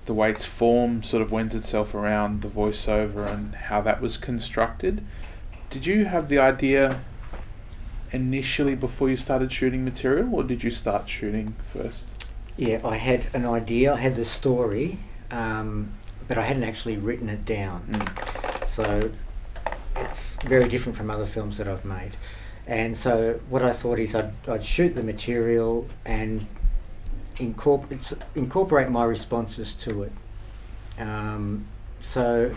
the way its form sort of wends itself around the voiceover and how that was constructed. Did you have the idea initially before you started shooting material, or did you start shooting first? Yeah, I had an idea. I had the story, but I hadn't actually written it down. So it's very different from other films that I've made. And so what I thought is I'd shoot the material and incorporate my responses to it. So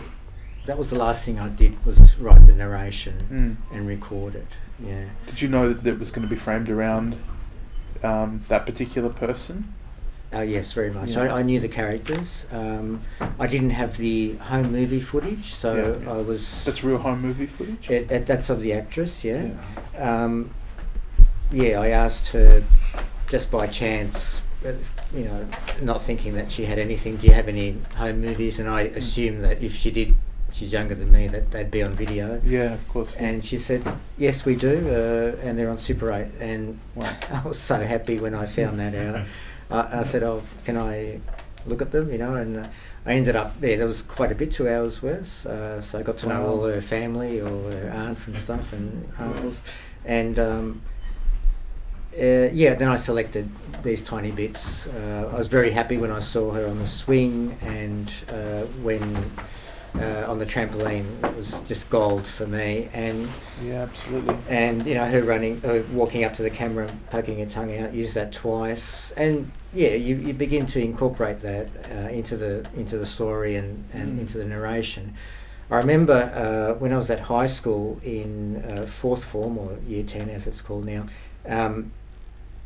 that was the last thing I did, was write the narration and record it. Yeah. Did you know that it was going to be framed around that particular person? Yes, very much. Yeah. I knew the characters. I didn't have the home movie footage, so I was... That's real home movie footage? That's of the actress, yeah. I asked her just by chance, not thinking that she had anything, do you have any home movies? And I assumed that if she did, she's younger than me, that they'd be on video. Yeah, of course. And she said, yes, we do, and they're on Super 8. And I was so happy when I found that out. I said, can I look at them, and I ended up there. There was quite a bit, 2 hours worth, so I got to know all her family, all her aunts and stuff, and uncles. And then I selected these tiny bits. I was very happy when I saw her on the swing, and when on the trampoline. It was just gold for me. And yeah, absolutely. And her walking up to the camera, poking her tongue out, used that twice. And yeah, you begin to incorporate that into the story and into the narration. I remember when I was at high school in fourth form, or year 10 as it's called now.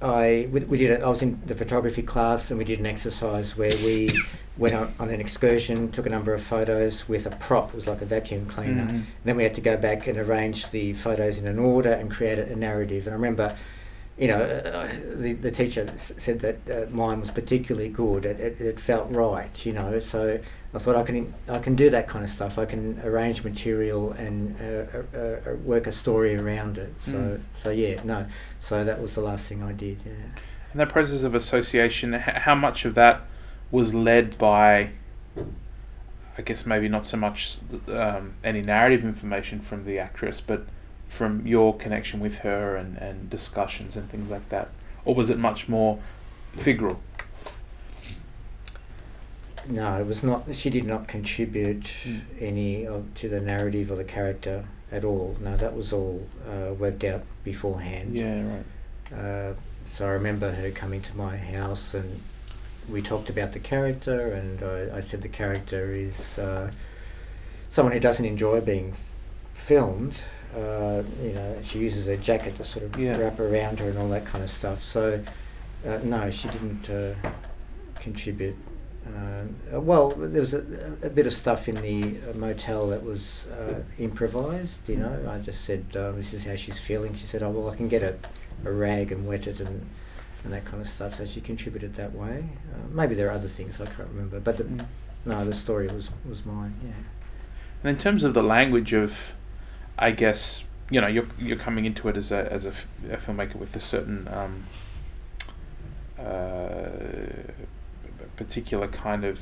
I was in the photography class, and we did an exercise where we went on an excursion, took a number of photos with a prop. It was like a vacuum cleaner. Mm-hmm. And then we had to go back and arrange the photos in an order and create a narrative. And I remember, the teacher said that mine was particularly good. It felt right, So I thought I can do that kind of stuff. I can arrange material and work a story around it. So that was the last thing I did. Yeah. And that process of association, how much of that was led by, I guess maybe not so much any narrative information from the actress, but from your connection with her and discussions and things like that? Or was it much more figural? No, it was not. She did not contribute any to the narrative or the character at all. No, that was all worked out beforehand. Yeah, right. So I remember her coming to my house, and we talked about the character, and I said the character is someone who doesn't enjoy being filmed. She uses her jacket to sort of wrap around her and all that kind of stuff. So, no, she didn't contribute. There was a bit of stuff in the motel that was improvised. I just said, this is how she's feeling. She said, I can get a rag and wet it and that kind of stuff. So she contributed that way. Maybe there are other things I can't remember, but the story was mine. Yeah. And in terms of the language of, I guess, you're coming into it as a filmmaker with a certain particular kind of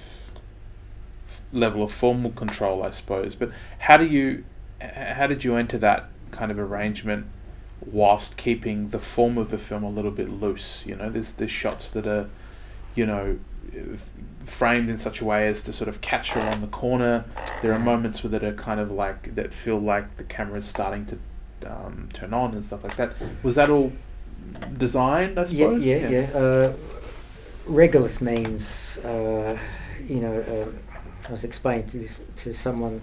level of formal control, I suppose. But how did you enter that kind of arrangement whilst keeping the form of the film a little bit loose? There's shots that are, framed in such a way as to sort of catch her on the corner. There are moments that are kind of like, that feel like the camera is starting to turn on and stuff like that. Was that all designed, I suppose? Yeah. Regolith means, I was explaining this to someone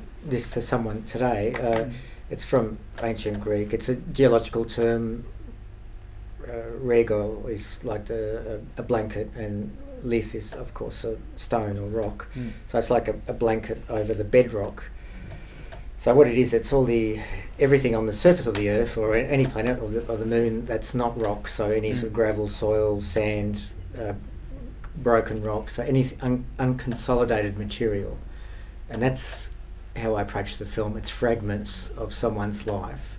today. It's from ancient Greek. It's a geological term. Rego is like a blanket, and lith is, of course, a stone or rock. So it's like a blanket over the bedrock. So what it is, it's everything on the surface of the Earth or any planet or the Moon that's not rock. So any sort of gravel, soil, sand, broken rock, so any unconsolidated material. And that's how I approach the film. It's fragments of someone's life,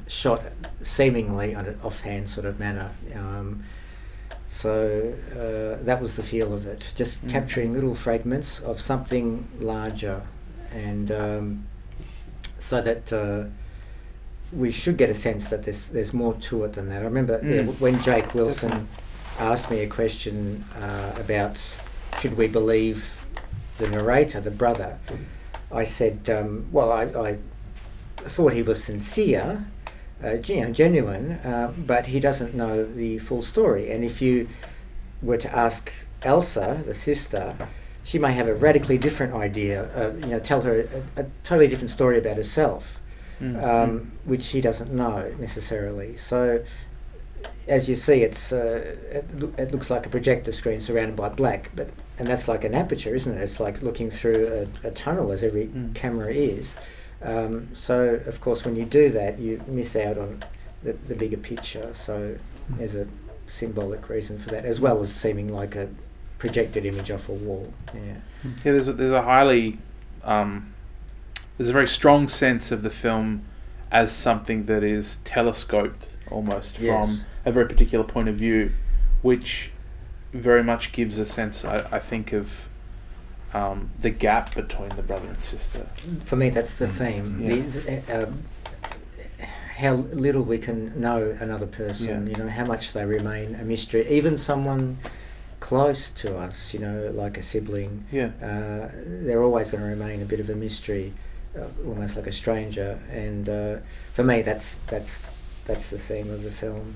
shot seemingly on an offhand sort of manner. So that was the feel of it, just capturing little fragments of something larger, and so that we should get a sense that there's more to it than that. I remember when Jake Wilson asked me a question about should we believe the narrator, the brother, I said, well, I thought he was sincere, genuine, but he doesn't know the full story. And if you were to ask Elsa, the sister, she may have a radically different idea, tell her a totally different story about herself, which she doesn't know necessarily. So, as you see, it looks like a projector screen surrounded by black, and that's like an aperture, isn't it? It's like looking through a tunnel, as every camera is. So, of course, when you do that, you miss out on the bigger picture. So there's a symbolic reason for that, as well as seeming like a projected image off a wall. Yeah. There's a highly there's a very strong sense of the film as something that is telescoped almost from a very particular point of view, which very much gives a sense, I think, of the gap between the brother and sister. For me, that's the theme. Yeah. How little we can know another person, how much they remain a mystery. Even someone close to us, like a sibling, they're always going to remain a bit of a mystery, almost like a stranger. And for me, that's the theme of the film.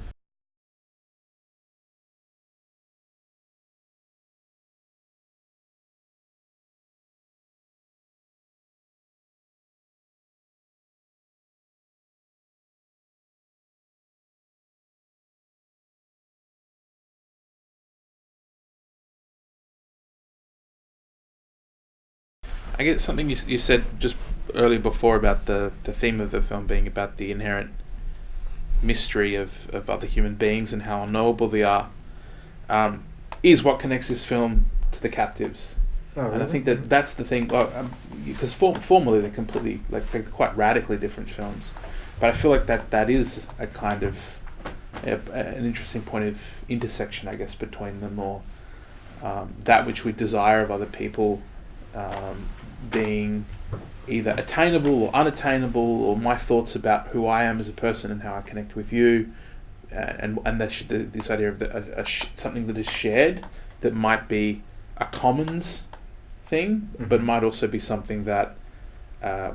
I guess something you said just earlier before about the theme of the film being about the inherent mystery of other human beings and how unknowable they are, is what connects this film to The Captives. Oh, really? And I think that's the thing, because formally they're quite radically different films, but I feel like that is a kind of an interesting point of intersection, I guess, between them, or that which we desire of other people being either attainable or unattainable, or my thoughts about who I am as a person and how I connect with you, and this idea of something that is shared, that might be a commons thing, but might also be something that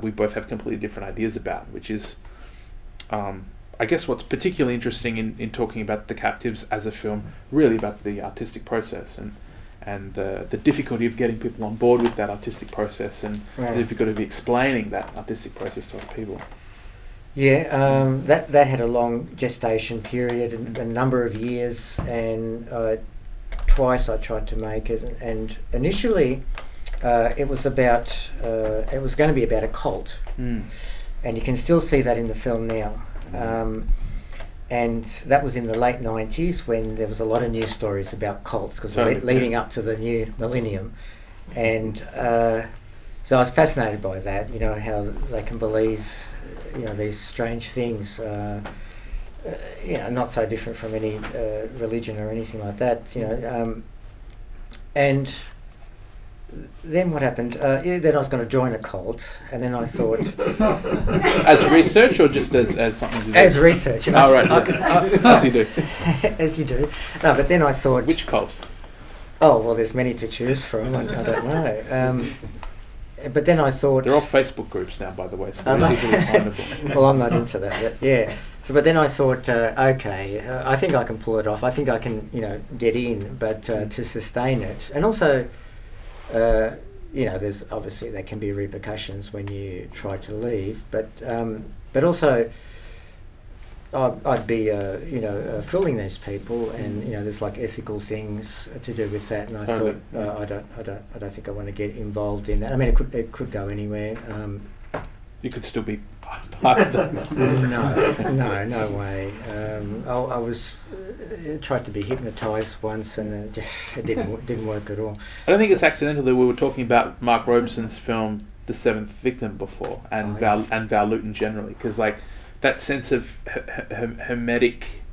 we both have completely different ideas about, which is I guess what's particularly interesting in talking about The Captives as a film, really about the artistic process and the difficulty of getting people on board with that artistic process, and the difficulty of explaining that artistic process to other people. Yeah, that had a long gestation period, a number of years, and twice I tried to make it, and initially it was going to be about a cult, and you can still see that in the film now. And that was in the late 90s, when there was a lot of news stories about cults, because leading up to the new millennium. And so I was fascinated by that, how they can believe, these strange things, not so different from any religion or anything like that, and then what happened? Then I was going to join a cult, and then I thought... As research, or just as something to do? As research. Oh, right. As you do. As you do. No, but then I thought... Which cult? Oh, well, there's many to choose from. I don't know. But then I thought... They're all Facebook groups now, by the way, so they're easily findable. Well, I'm not into that, but yeah. So, but then I thought, okay, I think I can pull it off. I think I can, get in, but to sustain it. And also... there's obviously there can be repercussions when you try to leave, but also I'd be fooling these people, and there's like ethical things to do with that, and I thought I don't think I want to get involved in that. I mean, it could go anywhere. You could still be part of them. No way. I was tried to be hypnotised once, and it didn't work at all. I don't think it's accidental that we were talking about Mark Robeson's film The Seventh Victim before, and Val Lewton generally, because like that sense of hermetic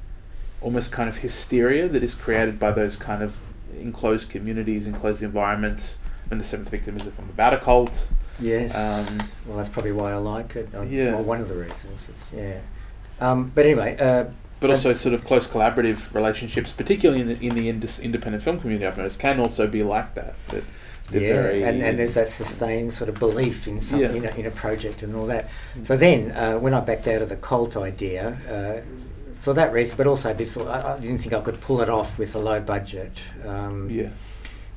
almost kind of hysteria that is created by those kind of enclosed communities, enclosed environments. When The Seventh Victim is a film about a cult. Yes. Well, that's probably why I like it. Yeah. Well, one of the reasons. But anyway. But also sort of close collaborative relationships, particularly in the independent film community, I've noticed, can also be like that. And there's that sustained sort of belief in something, in a project and all that. So then, when I backed out of the cult idea, for that reason, but also because I didn't think I could pull it off with a low budget.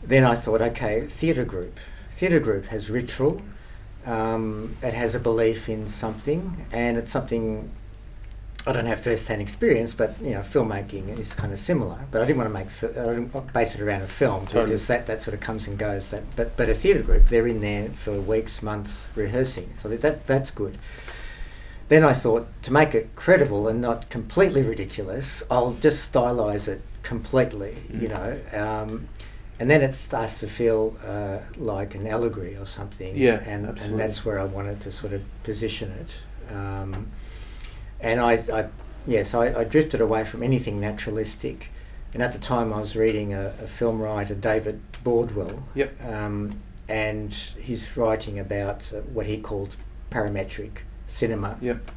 Then I thought, okay, theatre group. Theatre group has ritual. It has a belief in something, and it's something. I don't have first-hand experience, but filmmaking is kind of similar. But I didn't want to base it around a film because that sort of comes and goes. But a theatre group, they're in there for weeks, months rehearsing, so that's good. Then I thought, to make it credible and not completely ridiculous, I'll just stylise it completely, and then it starts to feel like an allegory or something. Yeah, and absolutely. And that's where I wanted to sort of position it. And I drifted away from anything naturalistic. And at the time I was reading a film writer, David Bordwell. Yep. And he's writing about what he called parametric cinema. Yep.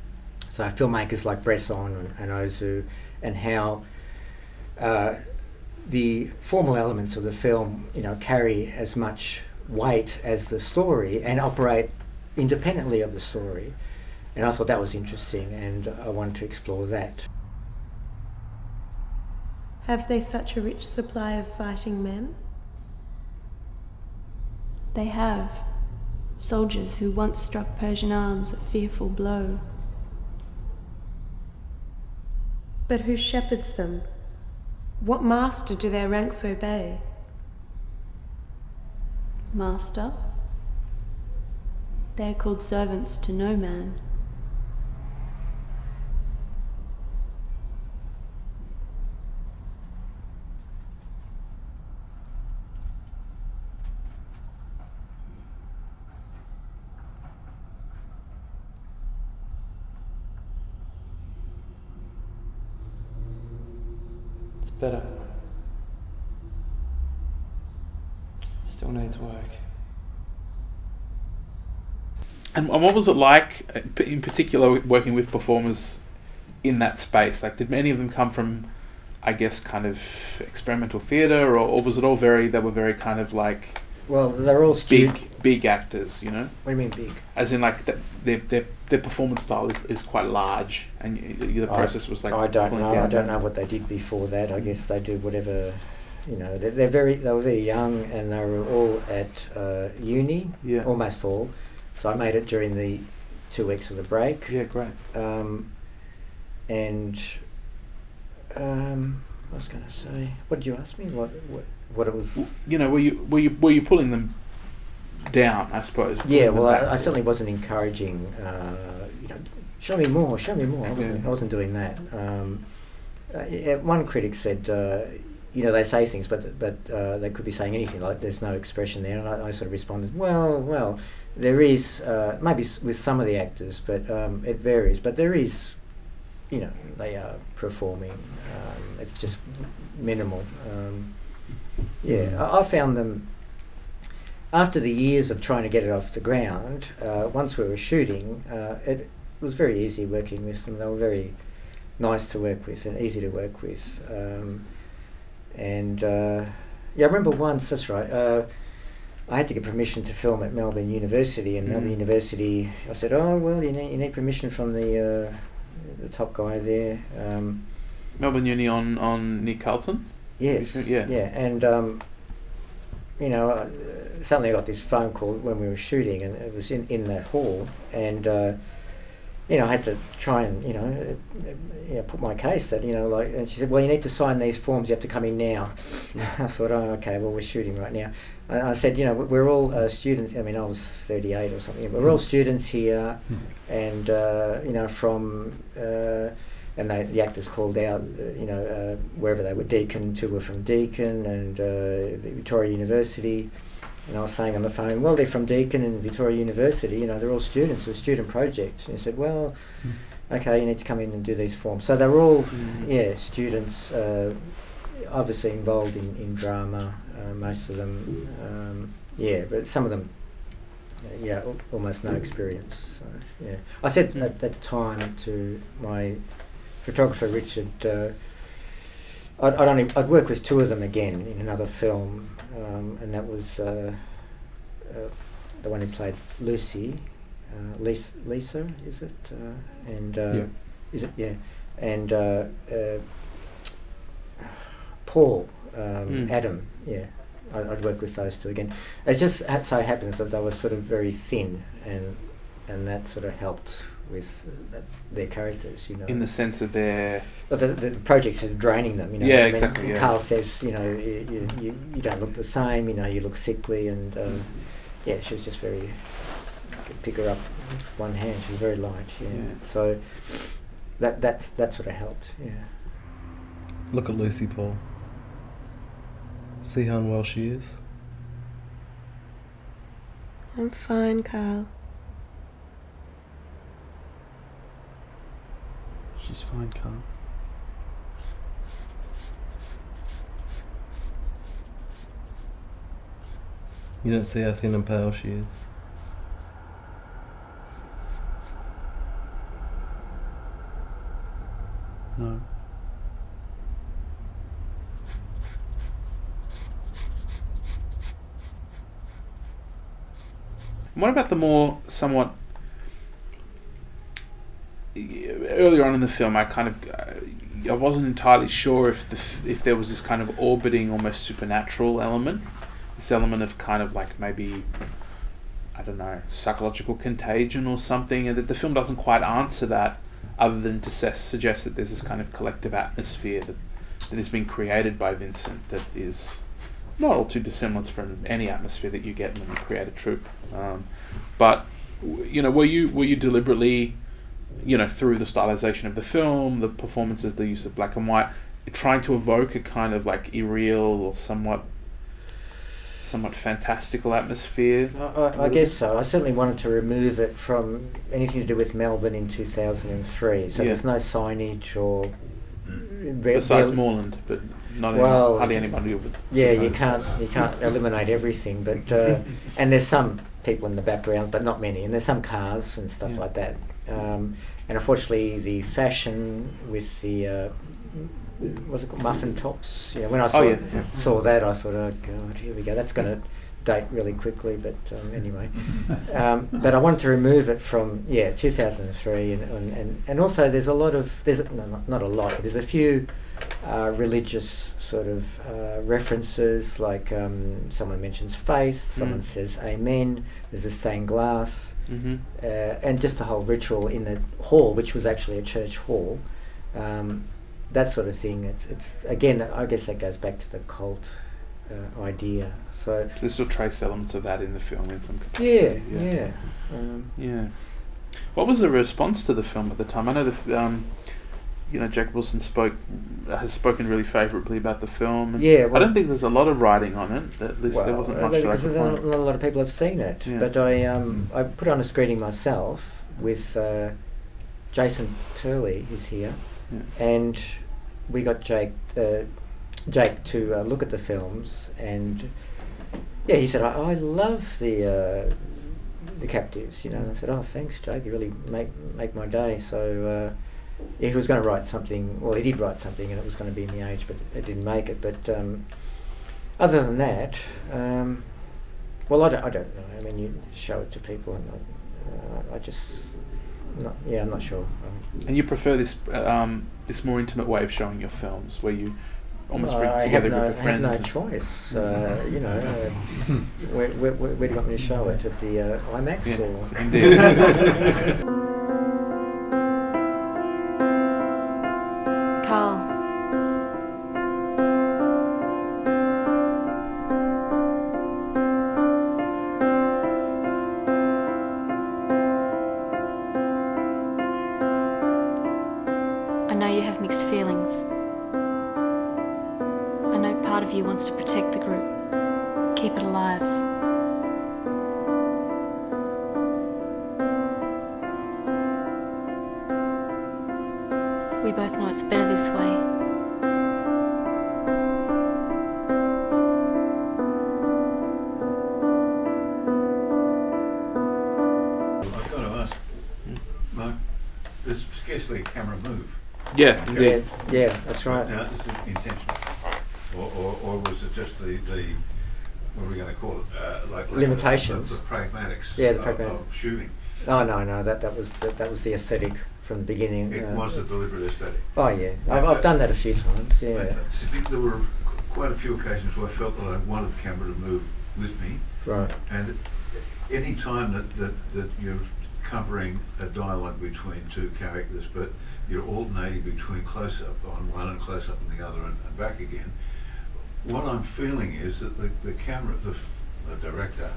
So filmmakers like Bresson and Ozu, and how the formal elements of the film, carry as much weight as the story and operate independently of the story. And I thought that was interesting, and I wanted to explore that. Have they such a rich supply of fighting men? They have. Soldiers who once struck Persian arms a fearful blow. But who shepherds them? What master do their ranks obey? Master? They are called servants to no man. Better. Still needs work. And what was it like, in particular, working with performers in that space? Like, did any of them come from, I guess, kind of experimental theatre, or was it all they were very kind of like... Well, they're all big actors, What do you mean big? As in, like, their performance style is quite large, and the process was like... I don't know what they did before that. I guess they do whatever, They were very young, and they were all at uni, almost all. So I made it during the 2 weeks of the break. Yeah, great. I was going to say, what did you ask me? What it was? Were you pulling them down, I suppose? Yeah, well, I certainly wasn't encouraging. Show me more. I wasn't doing that. One critic said, they say things, but they could be saying anything. Like there's no expression there, and I sort of responded, well, there is maybe with some of the actors, but it varies. But there is, they are performing. It's just minimal. I found them, after the years of trying to get it off the ground, once we were shooting, it was very easy working with them. They were very nice to work with and easy to work with. I remember once, that's right, I had to get permission to film at Melbourne University, and Melbourne University, I said, oh, well, you need permission from the top guy there. Melbourne Uni on near Carlton? Yes. Yeah. And suddenly I got this phone call when we were shooting, and it was in that hall, and I had to try and put my case that and she said, well, you need to sign these forms. You have to come in now. I thought, oh, okay, well, we're shooting right now. I said, we're all students. I mean, I was 38 or something. We're all students here, and from. And the actors called out, wherever they were. Deakin, 2 were from Deakin, and Victoria University. And I was saying on the phone, well, they're from Deakin and Victoria University. They're all students. It's a student project. And he said, well, okay, you need to come in and do these forms. So they were all, students, obviously involved in drama, most of them, but some of them, almost no experience. So, yeah. I said at the time to my photographer, Richard, I'd work with two of them again in another film, and that was the one who played Lucy, Lisa, is it? Is it? Yeah, and Paul, Adam. Yeah, I'd work with those two again. It just so happens that they were sort of very thin, and that sort of helped with their characters, In the sense of their... Well, the projects are draining them, Yeah, exactly. Yeah. Carl says, you don't look the same, you look sickly, and she was just very... You could pick her up with one hand. She was very light. Yeah. So that sort of helped. Yeah. Look at Lucy, Paul. See how unwell she is. I'm fine, Carl. She's fine, Carl. You don't see how thin and pale she is. No. What about the more somewhat... Earlier on in the film, I wasn't entirely sure if there was this kind of orbiting, almost supernatural element. This element of kind of like maybe, I don't know, psychological contagion or something, and that the film doesn't quite answer that, other than to suggest that there's this kind of collective atmosphere that has been created by Vincent that is not all too dissimilar from any atmosphere that you get when you create a troupe. But were you deliberately, through the stylization of the film, the performances, the use of black and white, trying to evoke a kind of like irreal or somewhat fantastical atmosphere? I guess so. I certainly wanted to remove it from anything to do with Melbourne in 2003. So there's no signage or... Besides Moreland, but hardly anybody would... Yeah, you can't eliminate everything, but... and there's some people in the background, but not many. And there's some cars and stuff like that. And unfortunately, the fashion with the... what's it called, muffin tops? When I saw that, I thought, oh God, here we go. That's going to date really quickly. But anyway, but I wanted to remove it from 2003, and also there's a lot of not a lot. But there's a few religious sort of references, like someone mentions faith, someone says amen. There's a stained glass, and just a whole ritual in the hall, which was actually a church hall. That sort of thing. It's again, I guess that goes back to the cult idea. So there's still trace elements of that in the film in some capacity. Yeah. What was the response to the film at the time? I know Jack Wilson has spoken really favourably about the film. And I don't think there's a lot of writing on it. At least there wasn't much. Because not a lot of people have seen it. Yeah. But I put on a screening myself with Jason Turley, who's here. Yeah. And we got Jake to look at the films, and he said, I love the captives, And I said, oh, thanks, Jake, you really make my day. So he was going to write something. Well, he did write something, and it was going to be in the Age, but it didn't make it. But other than that, well, I don't know. I mean, you show it to people, and I just. I'm not sure. And you prefer this this more intimate way of showing your films, where you almost bring together a group of friends? I have no choice. Where do you want me to show it? At the IMAX? Or? Indeed. Carl. I know you have mixed feelings. I know part of you wants to protect the group, keep it alive. both know it's better this way. I've got to ask, Mark, there's scarcely a camera move. Yeah, indeed. Yeah, that's right. Now, is it intentional? Or was it just the what are we going to call it? Like Limitations. The pragmatics. Yeah, the pragmatics. Of shooting. Oh no, that was the aesthetic from the beginning. It was a deliberate aesthetic. Oh yeah, I've done that a few times. Yeah. There were quite a few occasions where I felt that I wanted the camera to move with me. Right. And any time that you're covering a dialogue between two characters, but you're alternating between close-up on one and close-up on the other and back again, what I'm feeling is that the camera, the director,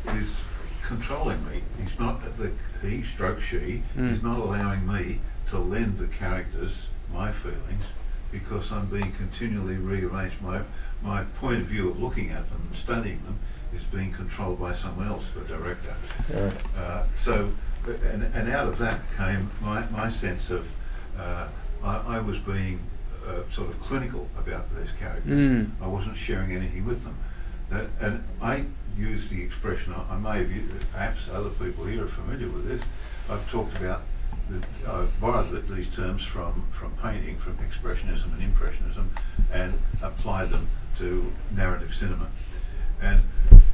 is controlling me. He's not, he stroke she, is not allowing me to lend the characters my feelings because I'm being continually rearranged. My point of view of looking at them and studying them is being controlled by someone else, the director. Right. So, and out of that came my sense of I was being sort of clinical about those characters. I wasn't sharing anything with them. And I use the expression, I may have used, perhaps other people here are familiar with this, I've talked about, I've borrowed these terms from painting, from expressionism and impressionism, and applied them to narrative cinema. And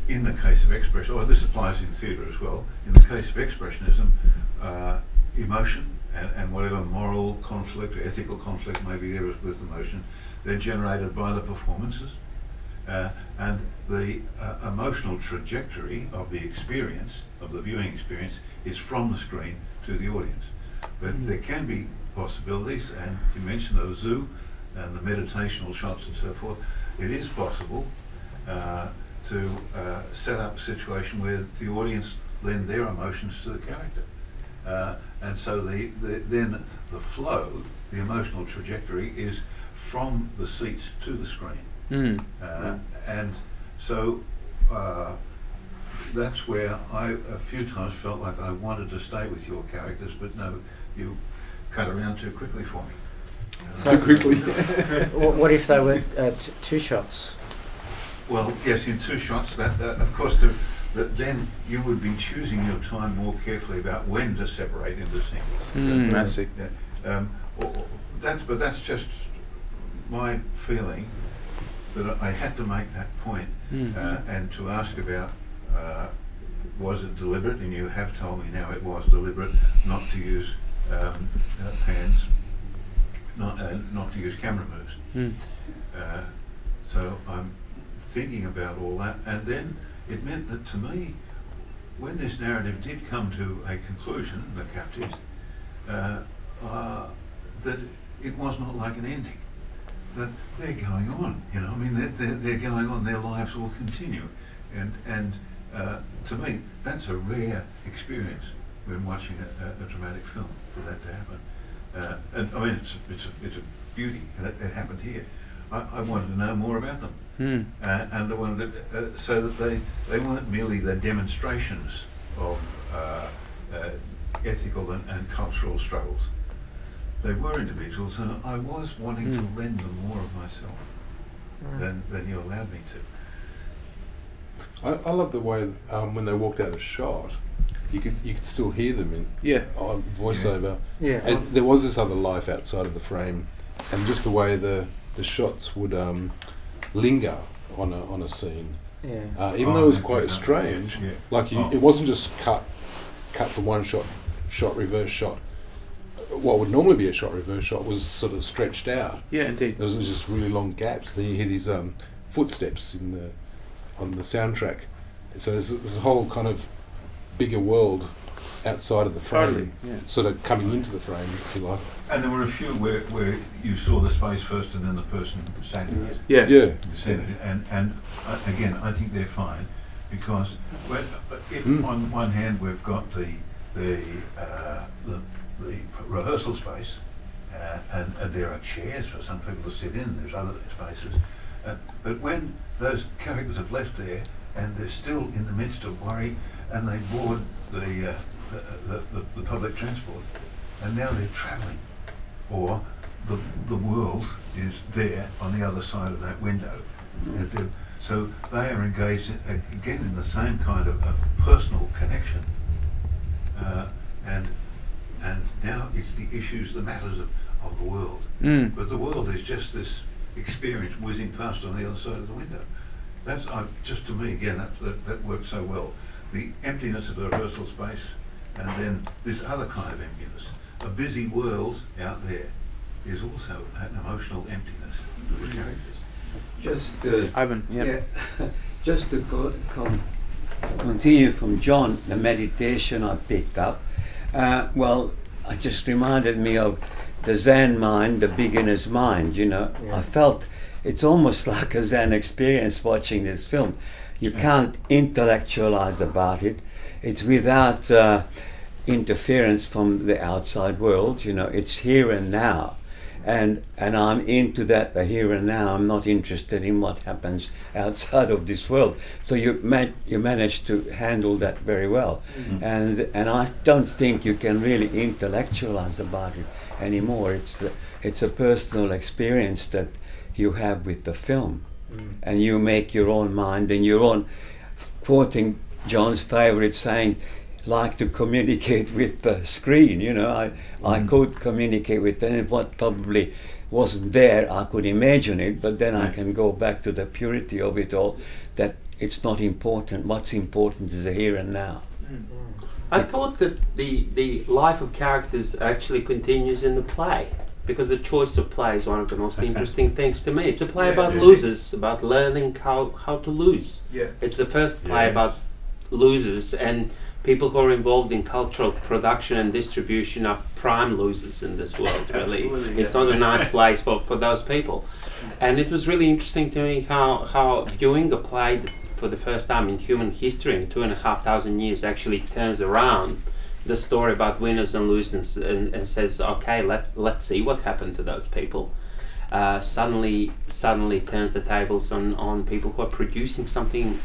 in the case of expression, this applies in theatre as well, in the case of expressionism, emotion and whatever moral conflict or ethical conflict may be there with emotion, they're generated by the performances. And the emotional trajectory of the experience, of the viewing experience, is from the screen to the audience. But there can be possibilities, and you mentioned the zoo and the meditational shots and so forth. It is possible to set up a situation where the audience lend their emotions to the character. And so then the flow, the emotional trajectory, is from the seats to the screen. And so that's where I a few times felt like I wanted to stay with your characters, but no, you cut around too quickly for me. Too quickly. What if they were two shots? Well, yes, in two shots. That of course, then you would be choosing your time more carefully about when to separate into scenes. I see. Yeah. But that's just my feeling, that I had to make that point, and to ask about was it deliberate, and you have told me now it was deliberate not to use hands, not to use camera moves. So I'm thinking about all that, and then it meant that to me, when this narrative did come to a conclusion, The Captives, that it was not like an ending. That they're going on, you know. I mean, they're going on. Their lives will continue, and to me, that's a rare experience when watching a dramatic film, for that to happen. And I mean, it's a beauty, and it happened here. I wanted to know more about them, and I wanted so that they weren't merely the demonstrations of ethical and cultural struggles. They were individuals, and I was wanting to lend them more of myself than you allowed me to. I love the way when they walked out of shot, you could still hear them in voiceover. Yeah. And there was this other life outside of the frame, and just the way the shots would linger on a scene. Yeah. Even though it was quite strange, like it wasn't just cut from one shot, reverse shot. What would normally be a shot, reverse shot, was sort of stretched out. Yeah, indeed. There was just really long gaps. Then you hear these footsteps on the soundtrack. So there's this whole kind of bigger world outside of the frame, sort of coming into the frame, if you like. And there were a few where you saw the space first, and then the person sang it. Yeah. And again, I think they're fine, because if on one hand we've got the rehearsal space, and there are chairs for some people to sit in, there's other spaces, but when those characters have left there and they're still in the midst of worry, and they board the public transport, and now they're travelling, or the world is there on the other side of that window. So they are engaged again in the same kind of a personal connection, and now it's the issues, the matters of the world. But the world is just this experience whizzing past on the other side of the window. That's just, to me, again, that works so well. The emptiness of a rehearsal space, and then this other kind of emptiness. A busy world out there is also an emotional emptiness for the characters. Just Ivan, yeah, just to continue from John, the meditation I picked up. Well, it just reminded me of the Zen mind, the beginner's mind. You know, I felt it's almost like a Zen experience watching this film. You can't intellectualize about it. It's without interference from the outside world. You know, it's here and now. And I'm into that, the here and now. I'm not interested in what happens outside of this world. So you managed to handle that very well. And I don't think you can really intellectualize about it anymore. It's a personal experience that you have with the film, and you make your own mind and your own, quoting John's favorite saying, like to communicate with the screen. You know, I could communicate with them. And what probably wasn't there, I could imagine it, but then I can go back to the purity of it all, that it's not important. What's important is the here and now. I thought that the life of characters actually continues in the play, because the choice of play is one of the most interesting things to me. It's a play about losers, about learning how to lose. It's the first play about losers, and people who are involved in cultural production and distribution are prime losers in this world, really. It's not a nice place for those people. And it was really interesting to me how viewing a play for the first time in human history in 2,500 years actually turns around the story about winners and losers and says, okay, let's see what happened to those people. Suddenly turns the tables on people who are producing something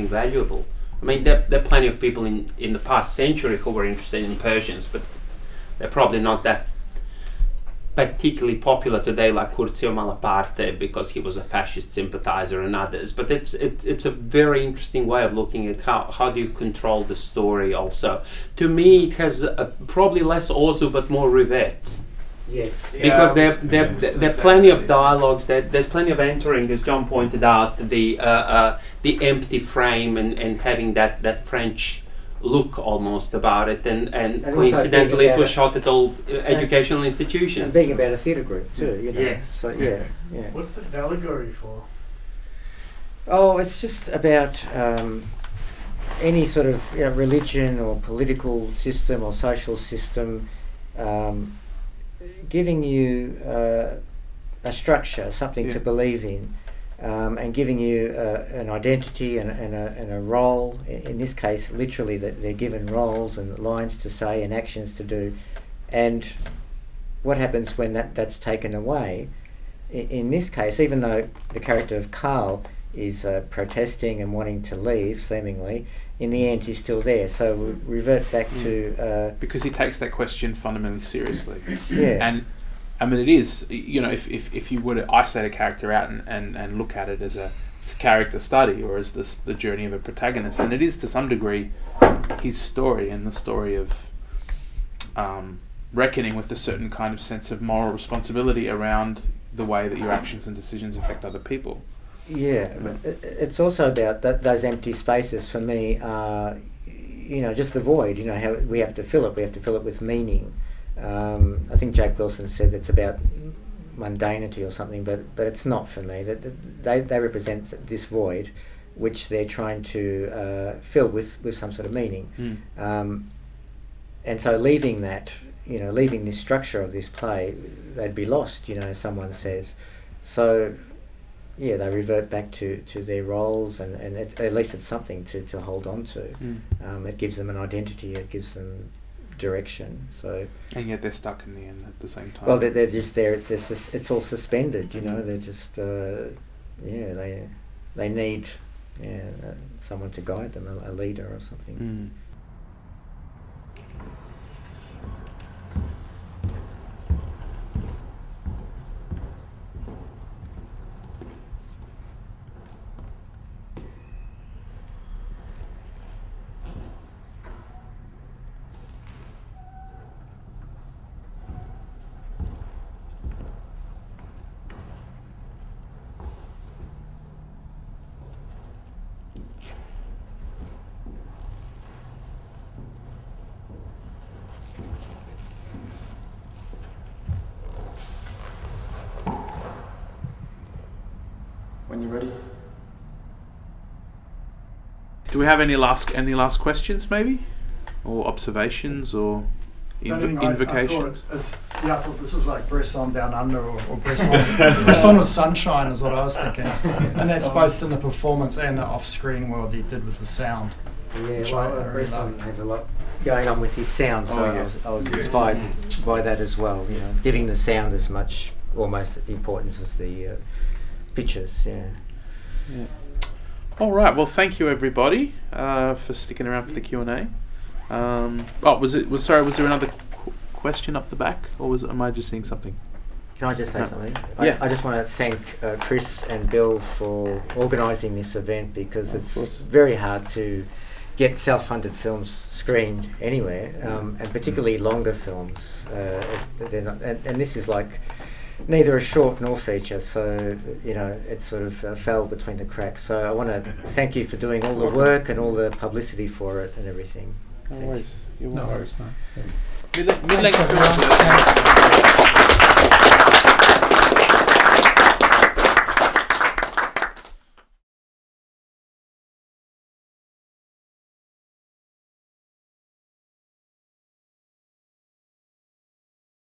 valuable. I mean, there are plenty of people in the past century who were interested in Persians, but they're probably not that particularly popular today, like Curzio Malaparte, because he was a fascist sympathizer, and others. But it's a very interesting way of looking at how do you control the story also. To me, it has probably less Ozu, but more Rivette. Yes. Because there are plenty of dialogues, there's plenty of entering, as John pointed out, the empty frame and having that French look almost about it, and coincidentally it was shot at all educational institutions. And being about a theatre group too, you know. So yeah. What's it an allegory for? Oh, it's just about any sort of religion or political system or social system giving you a structure, something to believe in, and giving you an identity and a role. In this case, literally, they're given roles and lines to say and actions to do. And what happens when that's taken away? In this case, even though the character of Carl is protesting and wanting to leave, seemingly, in the end he's still there. So we revert back to... because he takes that question fundamentally seriously. Yeah. And I mean, it is, if you were to isolate a character out and look at it as a character study, or as the journey of a protagonist, then it is to some degree his story, and the story of reckoning with a certain kind of sense of moral responsibility around the way that your actions and decisions affect other people. Yeah, but it's also about those empty spaces for me are, just the void, how we have to fill it. We have to fill it with meaning. I think Jake Wilson said it's about mundanity or something, but it's not for me. They represent this void, which they're trying to fill with some sort of meaning. And so leaving that, leaving this structure of this play, they'd be lost, as someone says. So, yeah, they revert back to their roles, and at least it's something to hold on to. It gives them an identity, it gives them direction. So, and yet they're stuck in the end at the same time. Well, they're just there. It's all suspended. They're just they need someone to guide them, a leader or something. ready. Do we have any last questions, maybe, or observations, or invocations? I thought this is like Bresson Down Under or Bresson. Bresson with Sunshine is what I was thinking, and that's both in the performance and the off-screen world he did with the sound. Yeah, which well, I really Bresson like. has a lot going on with his sound, so I was inspired by that as well. You know, giving the sound as much almost importance as the pictures. Yeah. All right. Well, thank you everybody for sticking around for the Q&A. Was there another question up the back, or am I just seeing something? Can I just say something? Yeah. I just want to thank Chris and Bill for organising this event, because it's very hard to get self-funded films screened anywhere, and particularly longer films. They're not, and this is like neither a short nor feature, so you know it sort of fell between the cracks. So I want to thank you for doing all the work and all the publicity for it and everything. No worries. No worries, man. Mid-length Thanks, everyone.